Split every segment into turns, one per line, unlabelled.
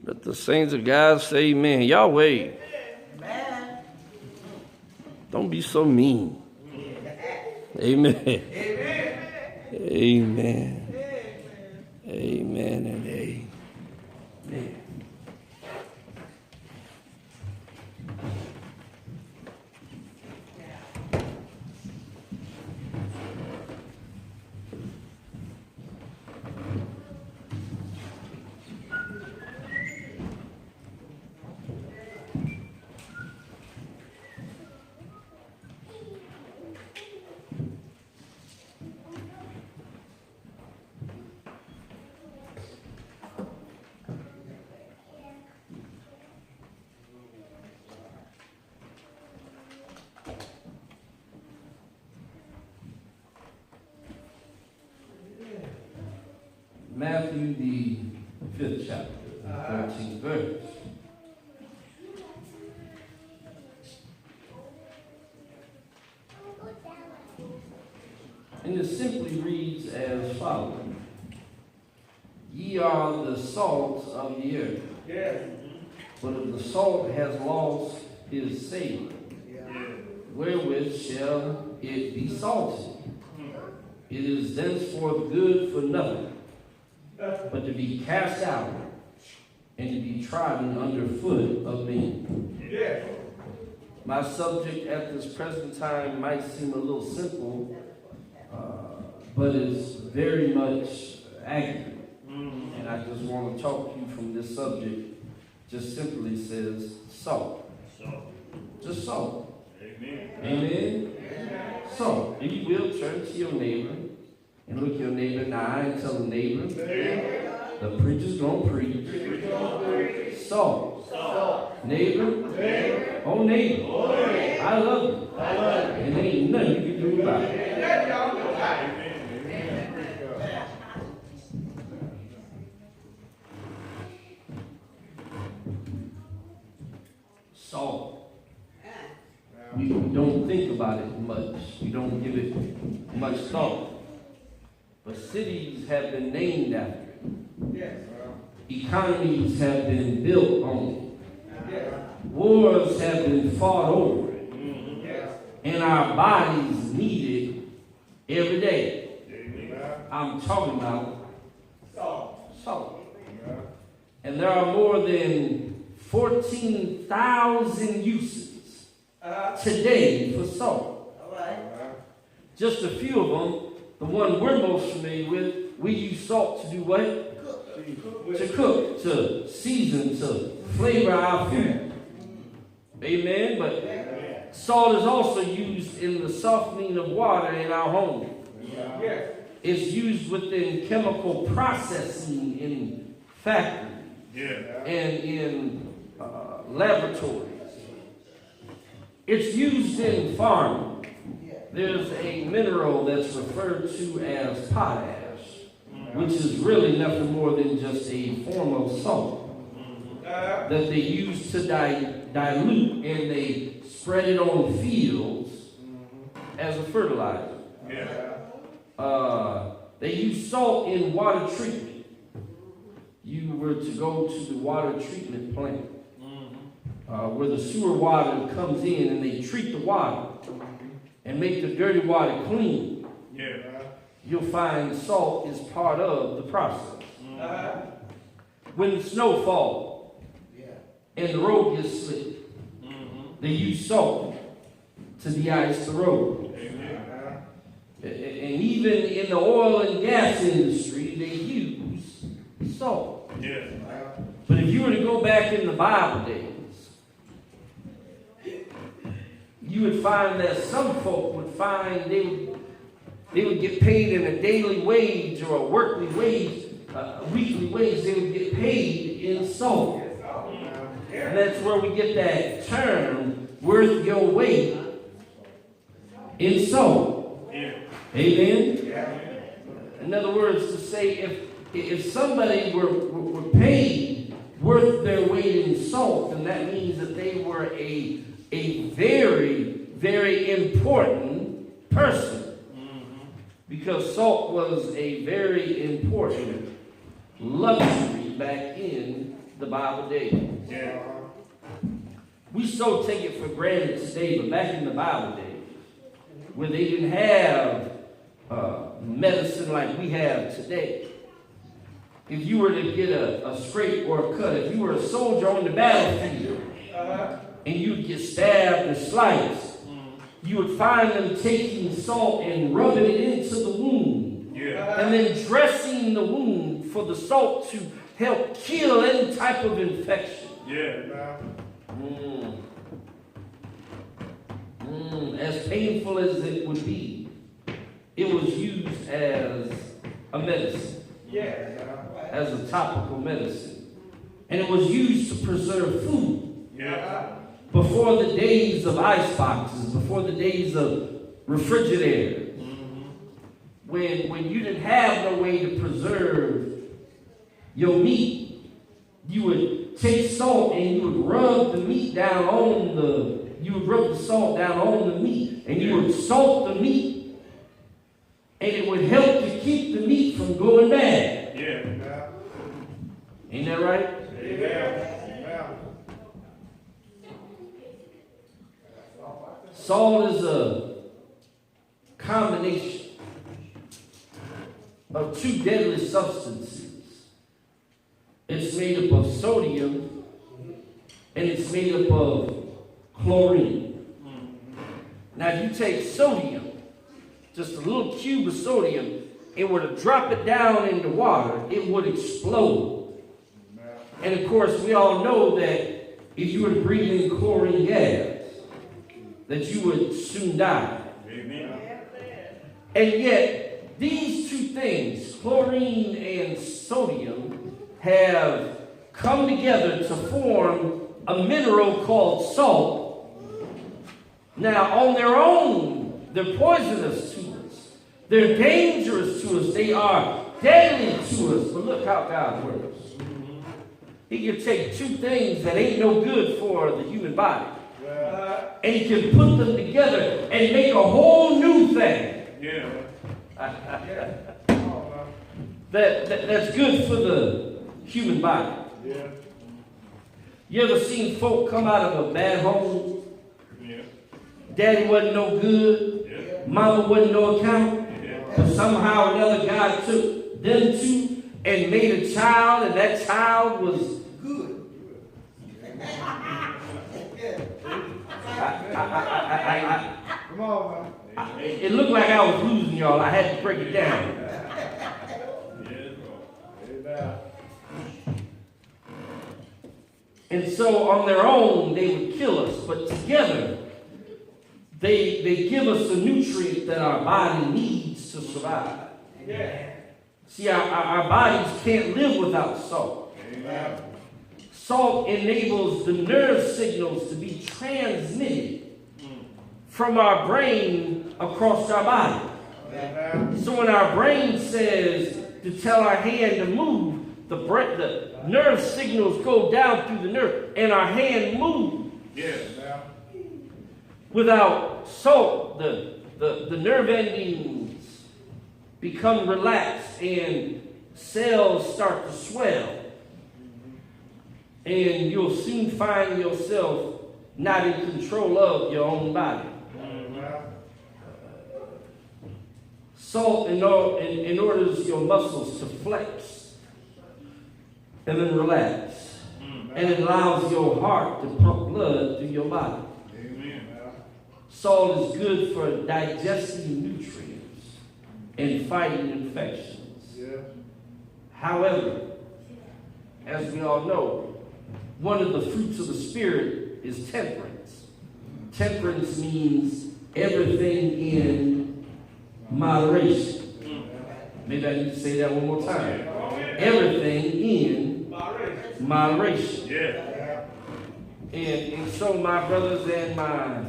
Let the saints of God say amen. Yahweh.
Amen.
Don't be so mean. Amen.
Amen.
Amen. Amen and amen. Matthew, the 5th chapter, the 13th verse. And it simply reads as follows. Ye are the salt of the earth.
Yes.
But if the salt has lost his savor, wherewith shall it be salted? It is thenceforth good for nothing, but to be cast out and to be trodden under foot of men.
Yes.
My subject at this present time might seem a little simple, but it's very much accurate. And I just want to talk to you from this subject. Just simply says salt. Just salt.
Amen.
Amen. So, if you will, turn to your neighbor and look your neighbor in the eye and tell the neighbor, the preacher's gonna preach. Salt. Neighbor. Oh, neighbor. I love you. And there ain't nothing you can do about it. Salt. We don't think about it much. We don't give it much thought. But cities have been named after it.
Yes.
Economies have been built on
Yes.
it. Wars have been fought over it.
Yes.
And our bodies need it every day. I'm talking about salt. And there are more than 14,000 uses today for salt.
All right.
Just a few of them, the one we're most familiar with, we use salt to do what? To cook, to season, to flavor our food. Amen. But salt is also used in the softening of water in our home.
Yes.
It's used within chemical processing in factories and in laboratories. It's used in farming. There's a mineral that's referred to as potash, which is really nothing more than just a form of salt that they use to dilute, and they spread it on fields as a fertilizer. They use salt in water treatment. You were to go to the water treatment plant where the sewer water comes in and they treat the water and make the dirty water clean. You'll find salt is part of the process. When the snow falls and the road gets slick, they use salt to de-ice the road. And even in the oil and gas industry, they use salt. But if you were to go back in the Bible days, you would find that some folk would find they would get paid in a daily wage or a weekly wage. They would get paid in salt. And that's where we get that term, worth your weight in salt. Amen? In other words, to say if somebody were paid worth their weight in salt, then that means that they were a very, very important person. Because salt was a very important luxury back in the Bible days.
Yeah.
We so take it for granted today, but back in the Bible days, where they didn't have medicine like we have today, if you were to get a scrape or a cut, if you were a soldier on the battlefield, and you'd get stabbed or sliced, you would find them taking salt and rubbing it into the wound, and then dressing the wound for the salt to help kill any type of infection. As painful as it would be, it was used as a medicine, as a topical medicine. And it was used to preserve food. Before the days of ice boxes, before the days of refrigerators, when you didn't have no way to preserve your meat, you would take salt and you would rub the meat down on the salt down on the meat, and you would salt the meat, and it would help to keep the meat from going bad. Ain't that right? Salt is a combination of two deadly substances. It's made up of sodium and it's made up of chlorine. Now, if you take sodium, just a little cube of sodium, and were to drop it down into water, it would explode. And of course, we all know that if you were to breathe in chlorine gas, that you would soon die. And yet, these two things, chlorine and sodium, have come together to form a mineral called salt. Now, on their own, they're poisonous to us. They're dangerous to us. They are deadly to us. But look how God works. He can take two things that ain't no good for the human body, and he can put them together and make a whole new thing. That's good for the human body. You ever seen folk come out of a bad home? Daddy wasn't no good. Mama wasn't no account. But somehow or another God took them two and made a child, and that child was good.
Come on, man.
It looked like I was losing y'all. I had to break it down. And so on their own, they would kill us. But together, they give us the nutrient that our body needs to survive. See, our bodies can't live without salt. Salt enables the nerve signals to be transmitted from our brain across our body. So when our brain says to tell our hand to move, the nerve signals go down through the nerve and our hand moves. Without salt, the nerve endings become relaxed and cells start to swell. And you'll soon find yourself not in control of your own body. Salt in order your muscles to flex and then relax. And it allows your heart to pump blood through your body. Salt is good for digesting nutrients and fighting infections. However, as we all know, one of the fruits of the Spirit is temperance. Temperance means everything in moderation. Maybe I need to say that one more time. Everything in moderation. And so, my brothers and my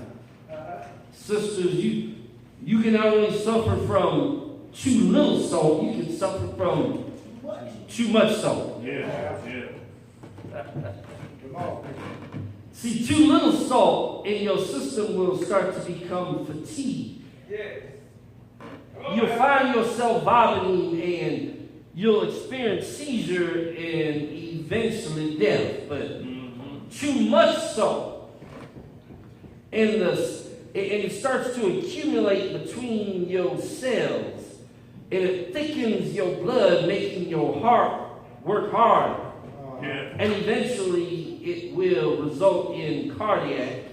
sisters, you can not only suffer from too little salt, you can suffer from too much salt. See, too little salt in your system will start to become fatigued. You'll find yourself vomiting and you'll experience seizure and eventually death. But too much salt, and it starts to accumulate between your cells, and it thickens your blood, making your heart work hard. And eventually it will result in cardiac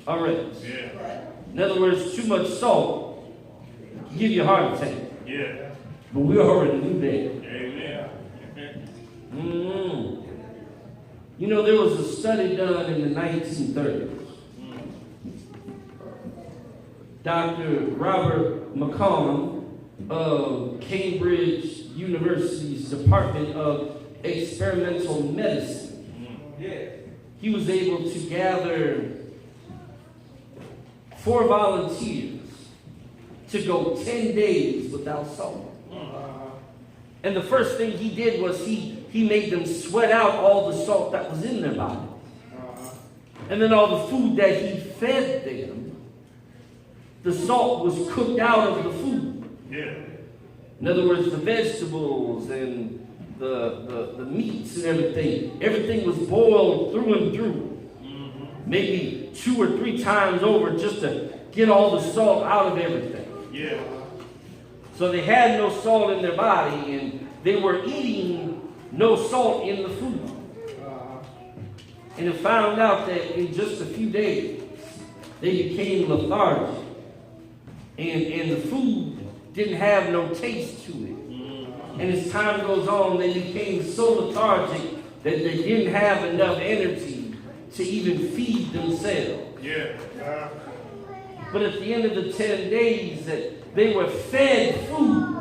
arrest. In other words, too much salt can give you a heart attack. But we already knew that. You know, there was a study done in the 1930s. Dr. Robert McCollum of Cambridge University's Department of Experimental Medicine. He was able to gather 4 volunteers to go 10 days without salt. And the first thing he did was he made them sweat out all the salt that was in their body. And then all the food that he fed them, the salt was cooked out of the food. In other words, the vegetables and the meats and everything was boiled through and through. Maybe 2 or 3 times over just to get all the salt out of everything. So they had no salt in their body, and they were eating no salt in the food. And it found out that in just a few days, they became lethargic. And the food didn't have no taste to it. And as time goes on, they became so lethargic that they didn't have enough energy to even feed themselves. But at the end of the 10 days, that they were fed food.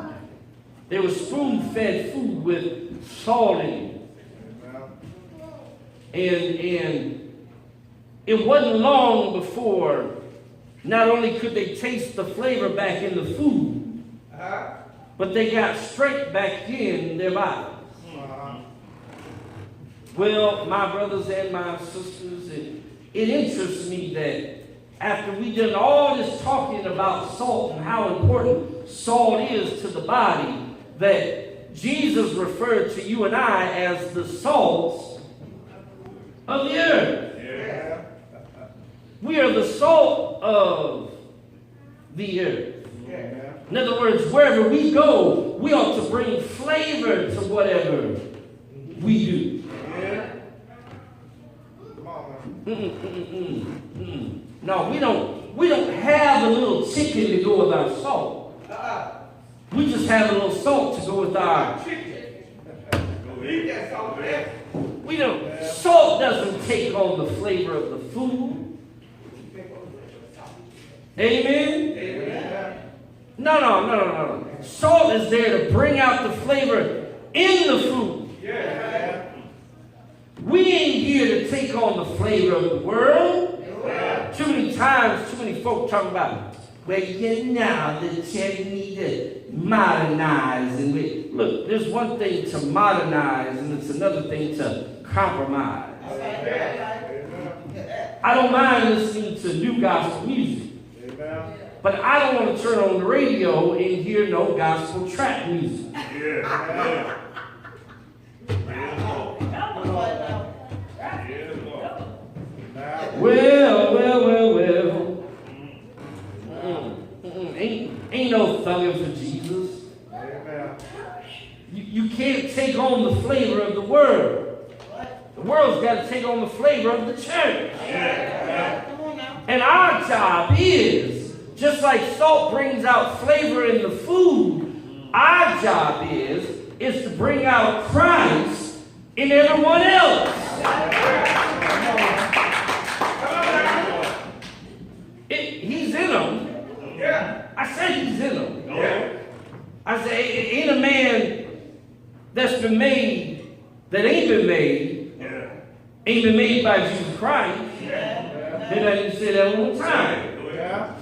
They were spoon-fed food with salt in it. And it wasn't long before not only could they taste the flavor back in the food, but they got straight back in their bodies. Well, my brothers and my sisters, it interests me that after we done all this talking about salt and how important salt is to the body, that Jesus referred to you and I as the salt of the earth. We are the salt of the earth. In other words, wherever we go, we ought to bring flavor to whatever we do. No, we don't have a little chicken to go with our salt. We just have a little salt to go with our chicken. We don't. Salt doesn't take on the flavor of the food. Amen? No. Salt is there to bring out the flavor in the food. We ain't here to take on the flavor of the world. Too many times, too many folk talk about, well, you know, they're telling me to modernize. And look, there's one thing to modernize, and it's another thing to compromise. I don't mind listening to new gospel music. But I don't want to turn on the radio and hear no gospel trap music. Well. Ain't no thugging for Jesus. You can't take on the flavor of the world. The world's got to take on the flavor of the church. And our job is, just like salt brings out flavor in the food, our job is to bring out Christ in everyone else. He's in them. I said he's in them. I said, ain't a man that's been made that ain't been made by Jesus Christ. Did I even say that one time?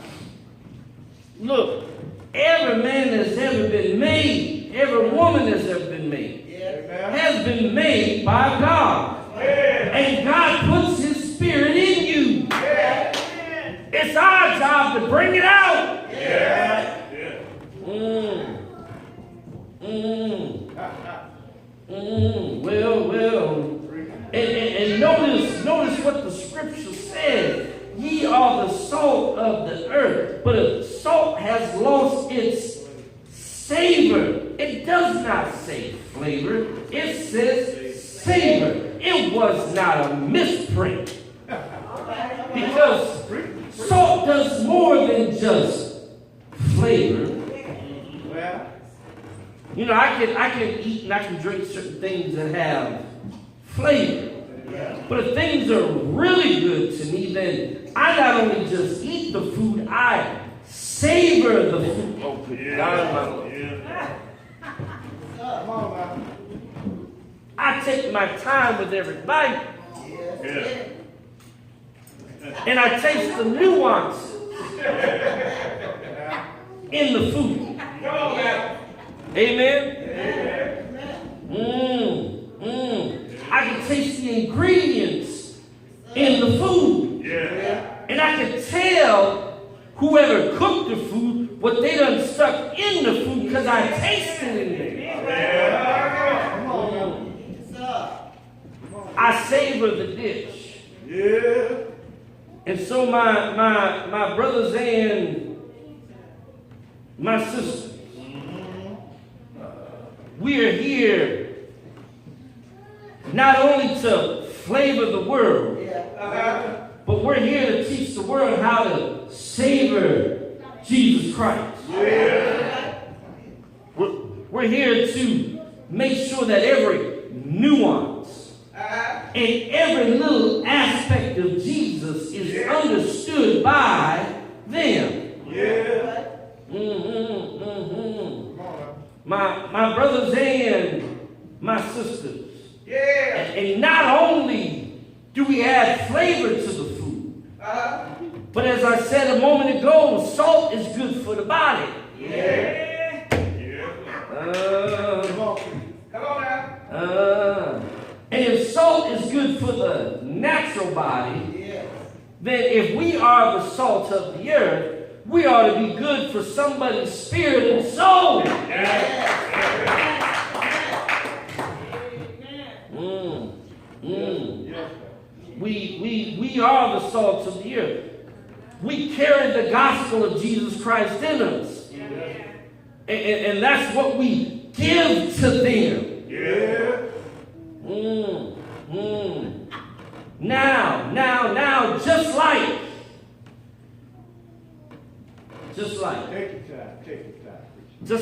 Look, every man that's ever been made, every woman that's ever been made, has been made by God. And God puts His Spirit in you. It's our job to bring it out. notice what the scripture says. Ye are the salt of the earth. But if salt has lost its savor, it does not say flavor. It says savor. It was not a misprint. Because salt does more than just flavor. You know, I can eat and I can drink certain things that have flavor. But if things are really good to me, then I not only just eat the food, I savor the food. Oh, I take my time with every bite. And I taste the nuances in the food. Amen? I can taste the ingredients in the food. And I can tell whoever cooked the food what they done stuck in the food because I tasted it in there. I savor the dish. And so my brothers and my sisters, we are here not only to flavor the world, but we're here to teach the world how to savor Jesus Christ. We're here to make sure that every nuance and every little aspect of Jesus is understood by them. My brothers and my sisters. And not only do we add flavor to the food, but as I said a moment ago, salt is good for the body. And if salt is good for the natural body, then if we are the salt of the earth, we ought to be good for somebody's spirit and soul. We are the salt of the earth. We carry the gospel of Jesus Christ in us. And that's what we give to them. Now, just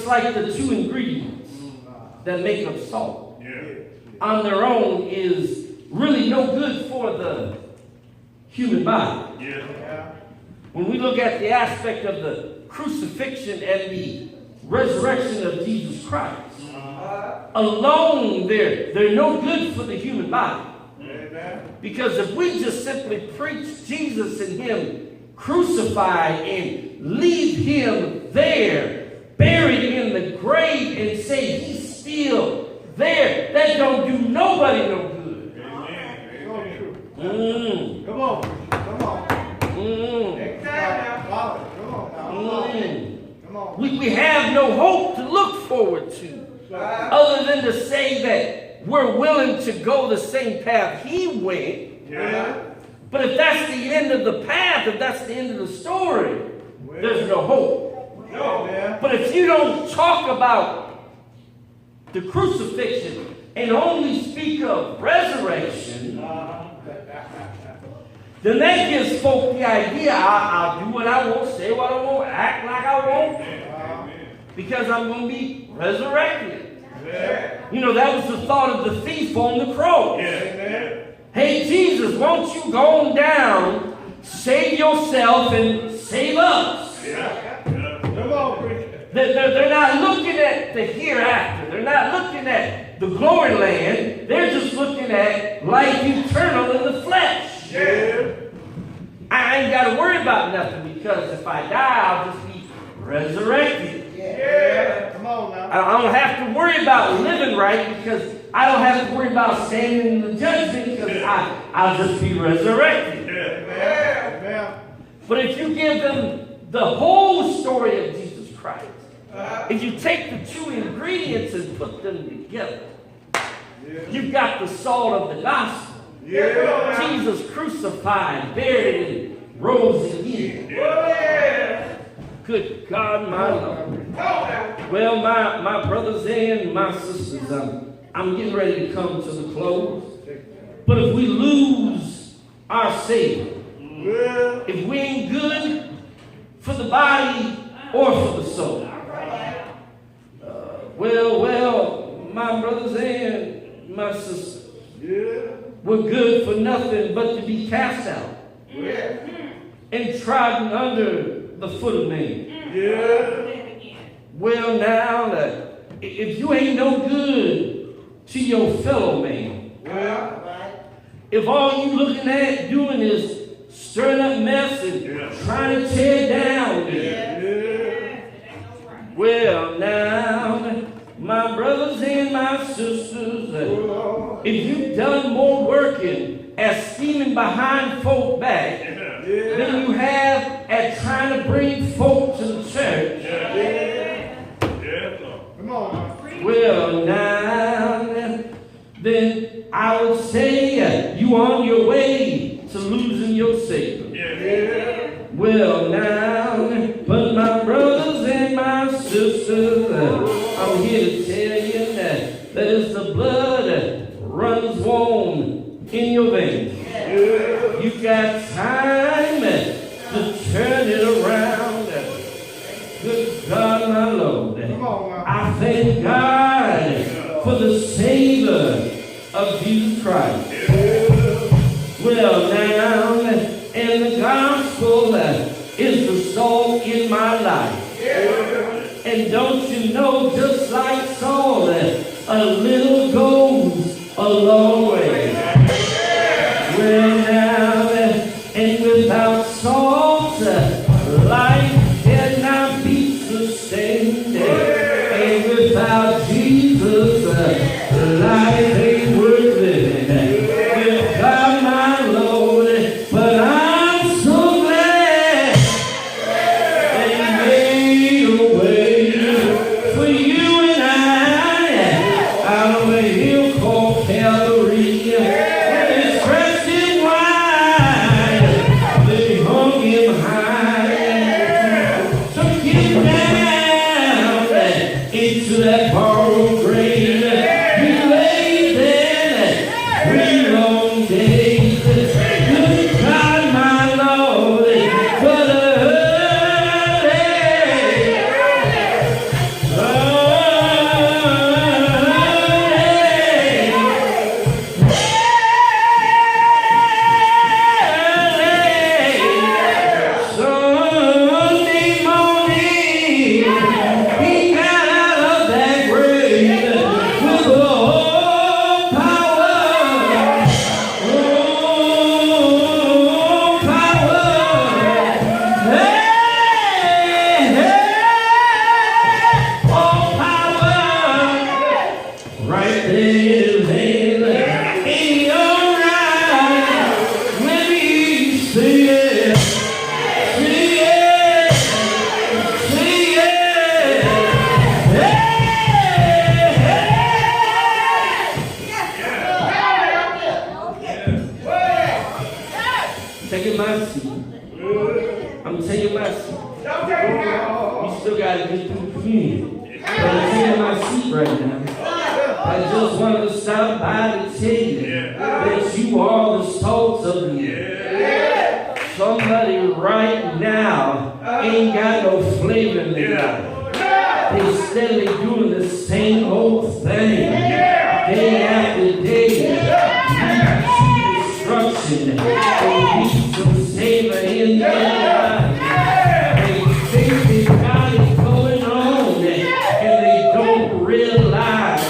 like the two ingredients that make up salt on their own is really no good for the human body. When we look at the aspect of the crucifixion and the resurrection of Jesus Christ, alone they're no good for the human body. Because if we just simply preach Jesus and Him crucified and leave Him there, buried in the grave, and say He's still there, that don't do nobody no good.
Come on.
We have no hope to look forward to other than to say that we're willing to go the same path He went. But if that's the end of the path, if that's the end of the story, there's no hope. But if you don't talk about the crucifixion and only speak of resurrection, then that gives folk the idea, I'll do what I want, say what I want, act like I want, because I'm going to be resurrected. You know, that was the thought of the thief on the cross. Hey, Jesus, won't you go on down, save yourself and save us? They're not looking at the hereafter. They're not looking at the glory land. They're just looking at life eternal in the flesh. I ain't got to worry about nothing because if I die, I'll just be resurrected.
Come on now.
I don't have to worry about living right because I don't have to worry about standing in the judgment because I'll just be resurrected. But if you give them the whole story of Jesus Christ, if you take the two ingredients and put them together, you've got the salt of the gospel.
Yeah.
Jesus crucified, buried, and rose again. Good God, my Lord. Well, my brothers and my sisters, I'm getting ready to come to the close. But if we lose our Savior, if we ain't good for the body or for the soul, well, my brothers and my sisters, we're good for nothing but to be cast out and trodden under the foot of man. Well, now, if you ain't no good to your fellow man, if all you looking at doing is stirring up mess and trying to tear down, well, now, my brothers and my sisters, if you've done more working at scheming behind folk back than you have at trying to bring folk to the church,
Come on now.
well, now, then I would say you on your way to losing your Savior. Well, now, but my brothers and my sisters, I'm here to tell you that as the blood runs warm in your veins, you got time to turn it around. Good God, my Lord.
Come on now.
I thank God for the Savior of Jesus Christ. Well, now, and the gospel is the song in my life. And don't you know, just like Saul, a little goes a long way. Well, now, and without salt, life cannot be sustained. And without Jesus, life ain't worth living. With God, my Lord, but I'm so glad that He made a way for you and I out of a hill called Calvary. When He stretched Him wide, they hung Him high, took Him down into that borrowed grave. He lay there 3 long days. Good God, my Lord, but Sunday morning, He got out of that grave with all power. Oh, power. All power. Right there in His hand. Ain't He alright when He sing it? Sing it. Sing it. Taking my seat. I'm taking my seat. You still got to get through the communion. But I'm taking my seat right now. I just wanted to stop by to tell you that you are the salt of the earth. Somebody right now ain't got no flavor in their life. They steadily doing the same old thing, day after day. Destruction. They need some savor in their life. They think they got it going on, and they don't realize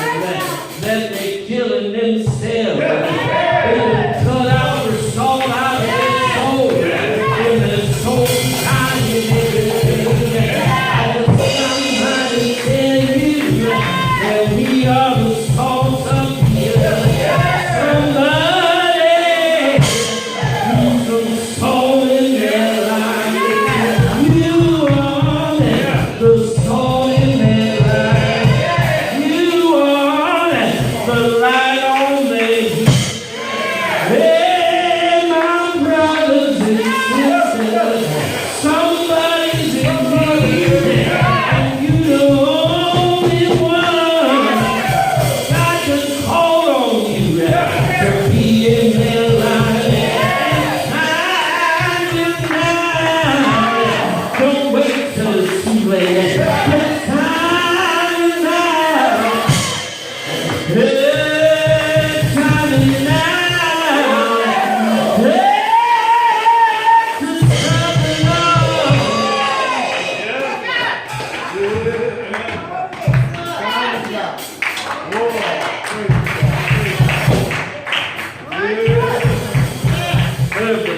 that they're killing themselves. They will cut out the salt out of their soul, and their soul dying everything. I just somebody tell you that we are the salt of the earth. Somebody who's some soul in their life.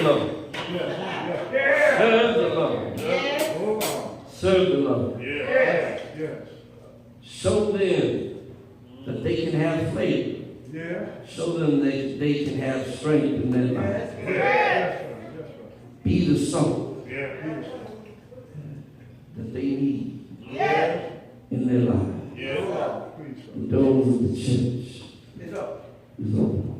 Lord. Serve the Lord. Serve the Lord. Show them that they can have flavor. Show them that they can have strength in their life. Be the salt that they need in their life. The doors of the church is open.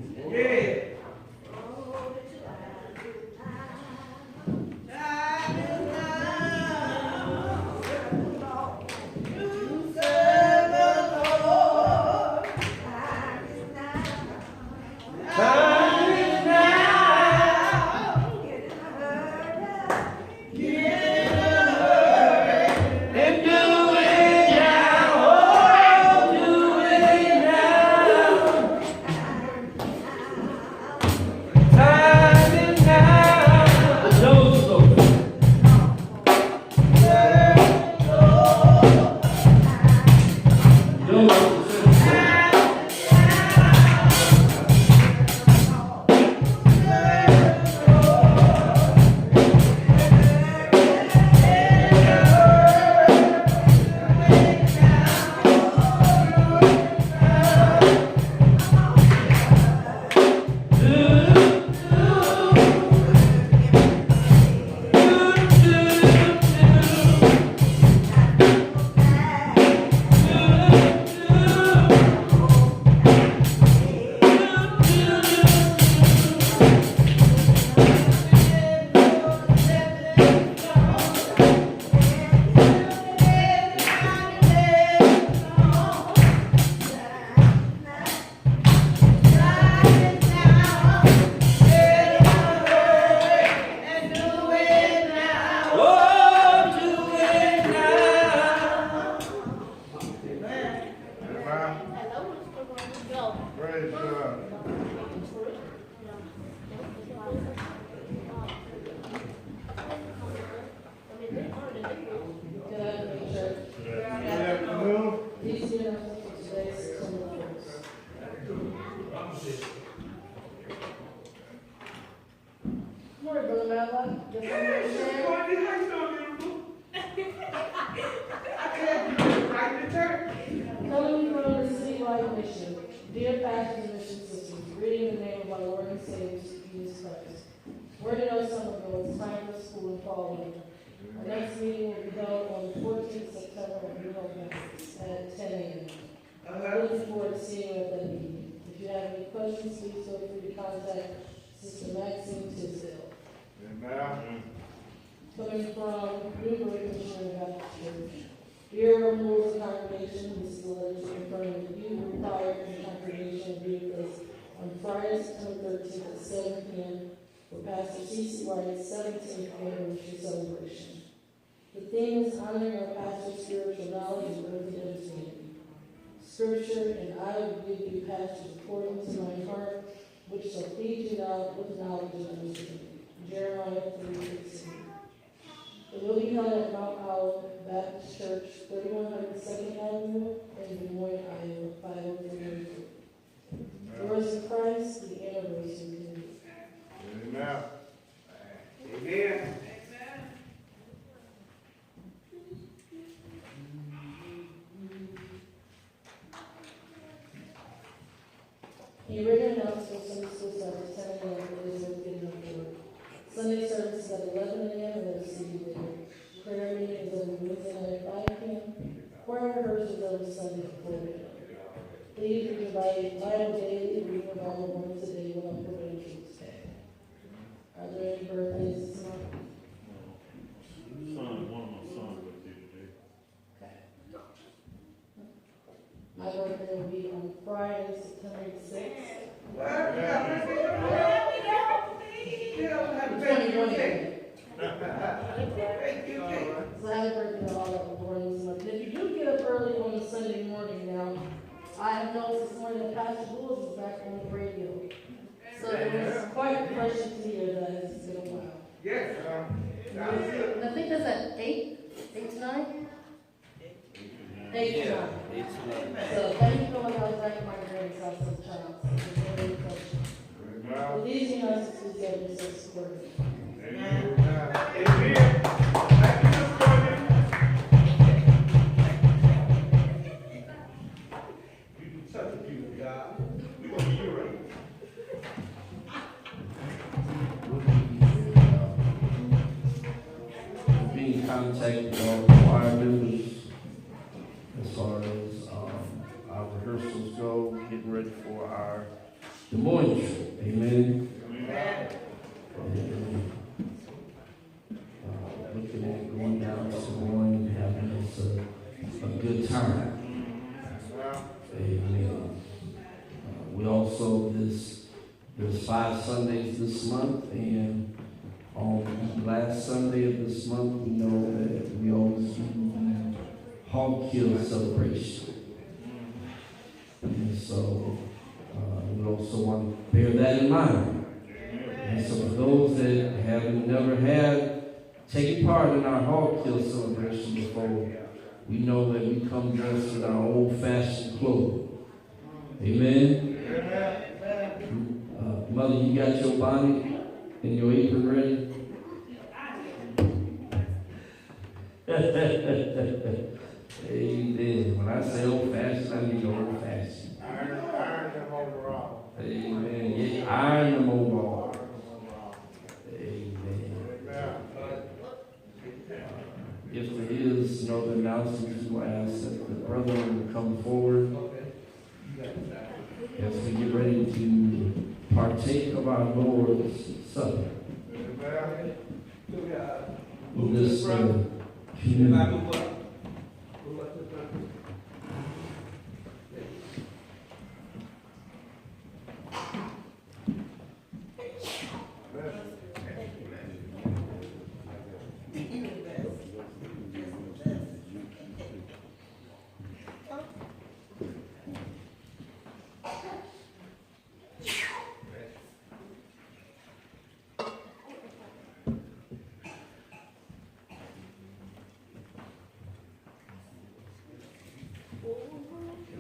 Dear pastors and mission sisters, reading in the name of our Lord and Savior, Jesus Christ. Word to know some ago, it's time for school and fall winter. Our next meeting will be held on the 14th September at New Hope Methodist at 10 a.m. I'm looking forward to seeing you at that meeting. If you have any questions, please feel free to contact Sister Maxine Tisdale.
Amen.
Coming from Newbury Missionary Baptist Church. Bureau of Rules and Congregation, this is the letter confirming that you were required in the congregation be with us on Friday, September 13th at 7 p.m. for Pastor C.C. White's 17th anniversary celebration. The theme is honoring our pastor's spiritual knowledge and earthly understanding. Scripture, and I will give you pastors according to my heart, which shall feed you out with knowledge and understanding. Jeremiah 3:16. It will be held at Mount Olive Baptist Church, 3100 2nd Avenue, in Des Moines, Iowa, 50302. Yours in Christ, the anniversary committee.
Amen.
Amen.
The written announcements Sunday school starts at 10 a.m. for those who are getting up to work. Sunday service is at 11 a.m. and at CD later. Prayer meeting is every Wednesday night at 5 p.m. Choir rehearsals every Sunday at 4 p.m. Please read your Bible daily, read your Bible once a day without credentials. Are there any birthdays this month?
One of my sons with you today.
Okay. My birthday will be on Friday, September 6th. So happy birthday to all that were born this month. And if you do get up early on a Sunday morning now, I have noticed this morning that Pastor Buls is back on the radio. So it was quite refreshing to hear that. It's been a while.
Yes.
And I think that's at 8 to 9? 8 to 9. So thank you for coming out back to my grand's house as a child. It was very refreshing.
Amen.
With these announcements, we say this is word.
Amen.
Amen. Thank you, Mr. President. You do such a beautiful job. We're going to be you right.
Being contacted with all the choir members as far as our rehearsals go, we're getting ready for our Des Moines trip. Amen. And, looking at going down to Des Moines and having us a good time. Amen. We also there's 5 Sundays this month, and on the last Sunday of this month, we know that we always do the hog kill celebration. And so we also want to bear that in mind. And so for those that haven't never taken part in our hog kill celebration before, we know that we come dressed with our old-fashioned clothing. Amen. Mother, you got your bonnet and your apron ready? Amen. When I say old-fashioned, I mean old-fashioned.
Iron them overall.
Amen. Yeah, iron them overall. Amen. If there is no other announcements, we will ask that the brother will come forward as we get ready to partake of our Lord's Supper.
Amen.
In this community.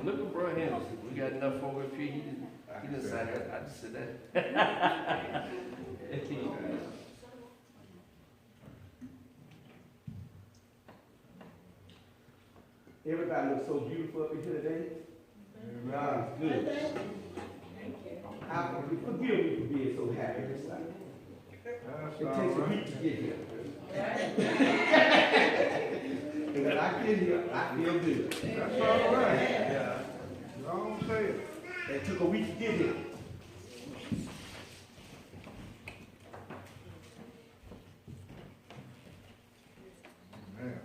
Look at Bro Henderson. We got enough over here. He decided I just sit there.
Everybody looks so beautiful up in here today. God is good. Forgive me for being so happy. It's like, it takes a week to get here. And when I get here, I feel good.
That's all right. Yeah. Don't say it.
It took a week to get here.
Man.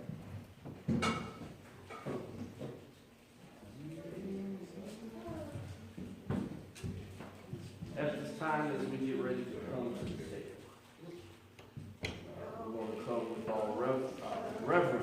At this time, as we get ready to come to the table, we want to come with all reverence.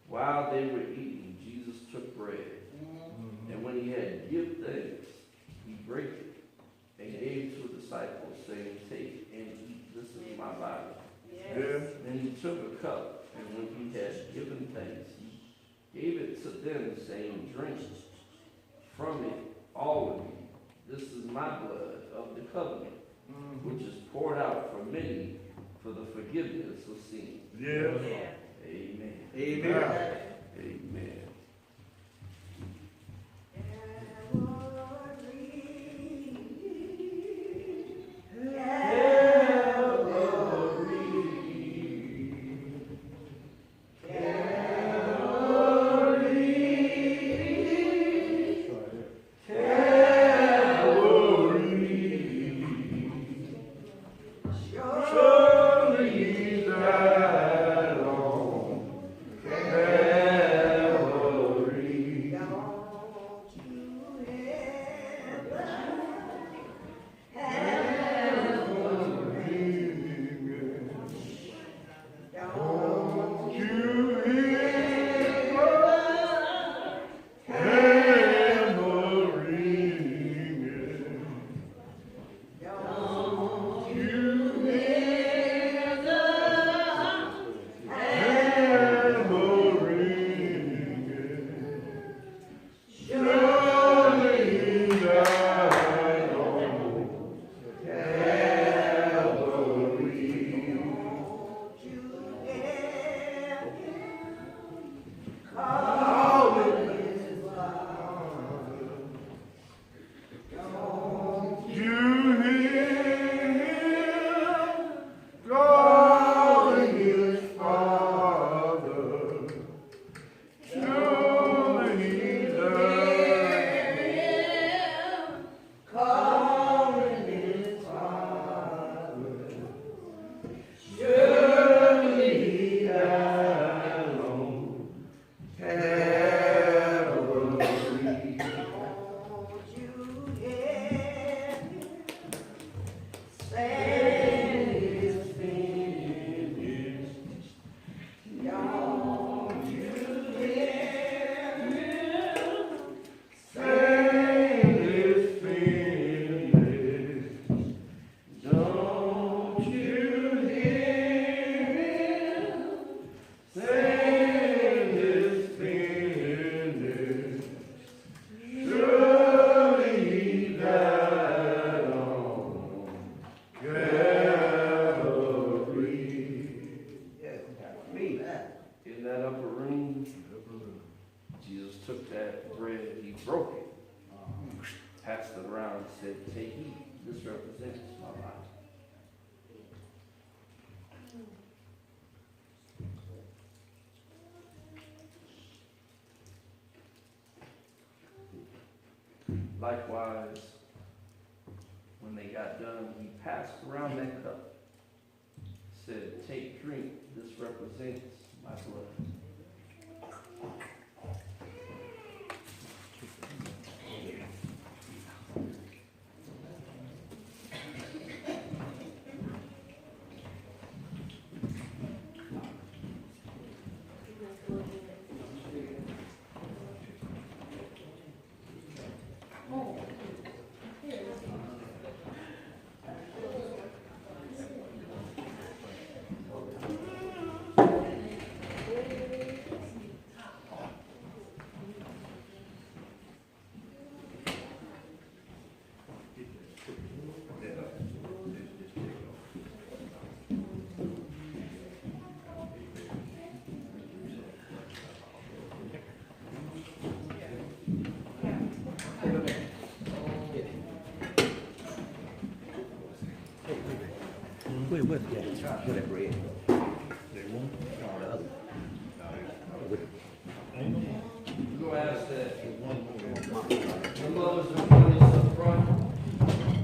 While they were eating, Jesus took bread, and when he had given thanks, he brake it, and gave to the disciples, saying, "Take and eat, this is my body."
Yes.
Then he took a cup, and when he had given thanks, he gave it to them, saying, "Drink from it, all of you. This is my blood of the covenant, which is poured out for many for the forgiveness of sin.
Yeah.
Amen.
Amen.
Amen. In that upper room, Jesus took that bread, he broke it, passed it around, and said, "Take, eat. This represents my life." Likewise, when they got done, he passed around that cup, said, "Take, drink. This represents my blood."
Wait, yeah, put that bread.
Go ask that. The mothers and brothers up front.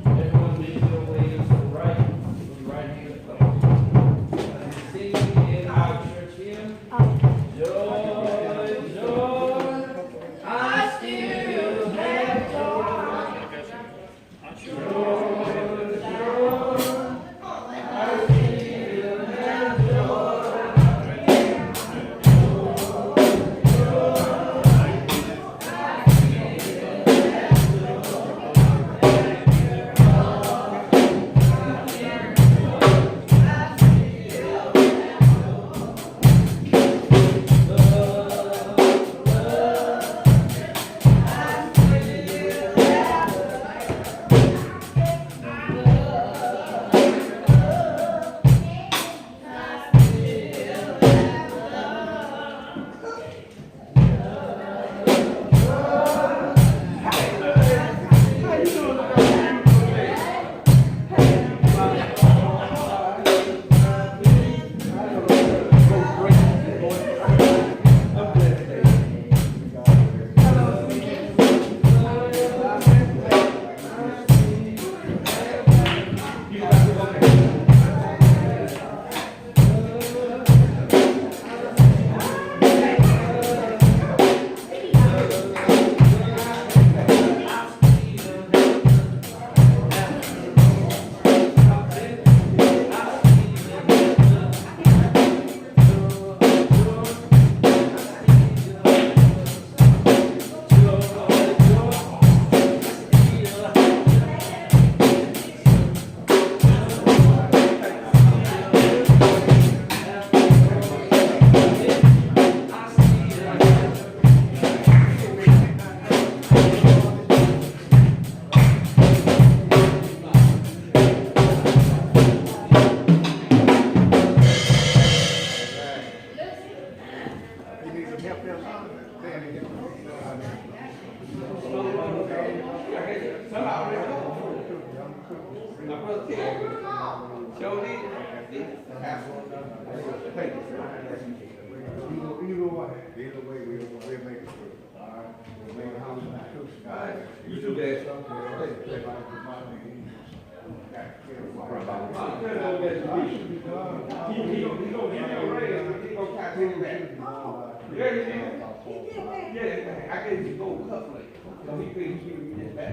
Everyone make your way to the right, with the right hand up. Sing in our church hymn. Joy, joy, I still have joy. Joy, joy, I still have joy. Joy, joy.
Okay. Show did. Thank you, sir.
Either way, we'll make it through. All right? We'll make a house in that house.
All right. You too, Dad. Yeah, I gave you gold cup plate. So he couldn't give me that back.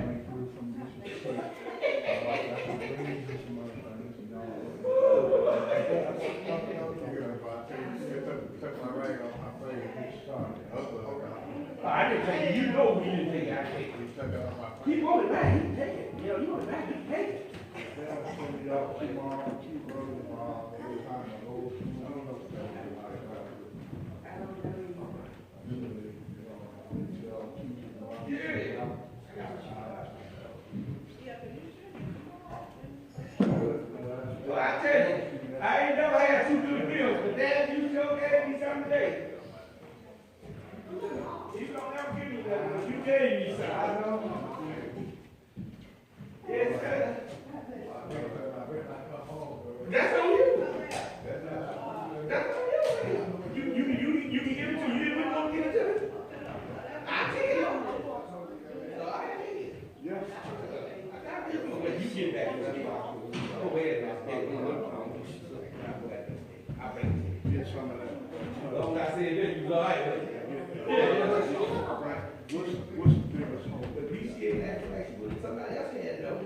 I didn't take it. You know we didn't take it. I take it. Keep on it back. You can take it. You know, you want it back. You can take it. Yeah. Well, I tell you, I ain't never had two good deals, but Dad, you sure gave me something today. You don't ever give me that, but you gave me something. I know. Yes, sir. That's on you. That's on you. You can give it to you. You didn't want to give it to me. I take it. So I take it.
Yes.
When you get back, go ahead and I'll bring it.
Get some of that.
Long as I said that, you was all right.
What's the difference?
But you see that like somebody else had though.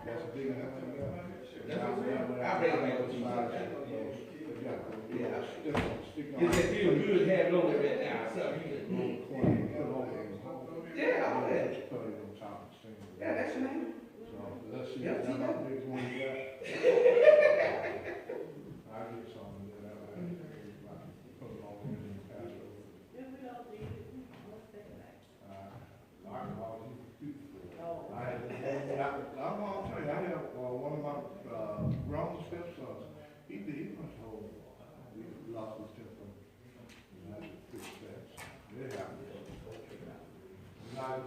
That's big enough.
I'll bring it back to you. Yeah.
Stick
It's that feel good having on it right now. So you yeah, I know that. Yeah, that's your name.
Let's see.
Yeah, see that?
How big one you got? I'll get some of that. Put it all in the pastor. I'm all telling you, I have one of my grown stepsons. He went home. He lost his temper. And I had to fix that. It happened. Not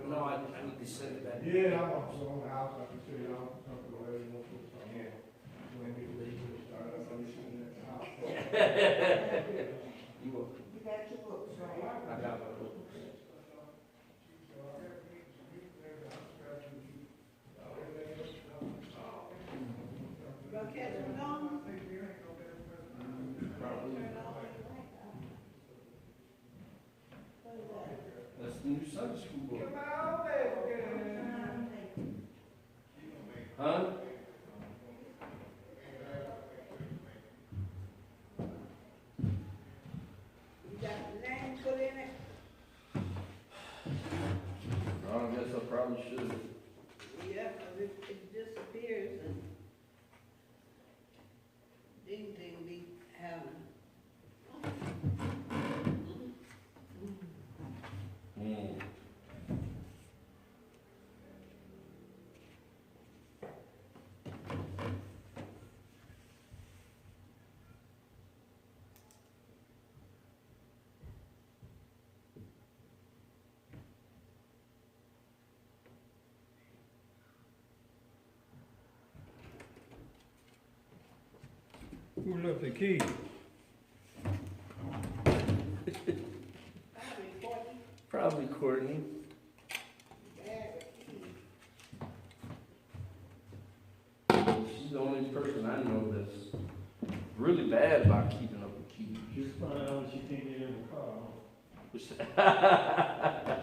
No, I need to send it back.
yeah, I'm on the house. I can see y'all. Something already. Yeah. When we start up, I'm sitting at the house.
You will.
You got your books, right?
I got my book.
Your kids are gone?
That's the new Sunday school book. Huh?
You got the name put in it?
I guess I probably should.
Yeah, 'cause it disappears and ding be having.
Hmm.
Who left the key?
Probably Courtney. She's the only person I know that's really bad about keeping up with keys.
Just find out she can't get in the car.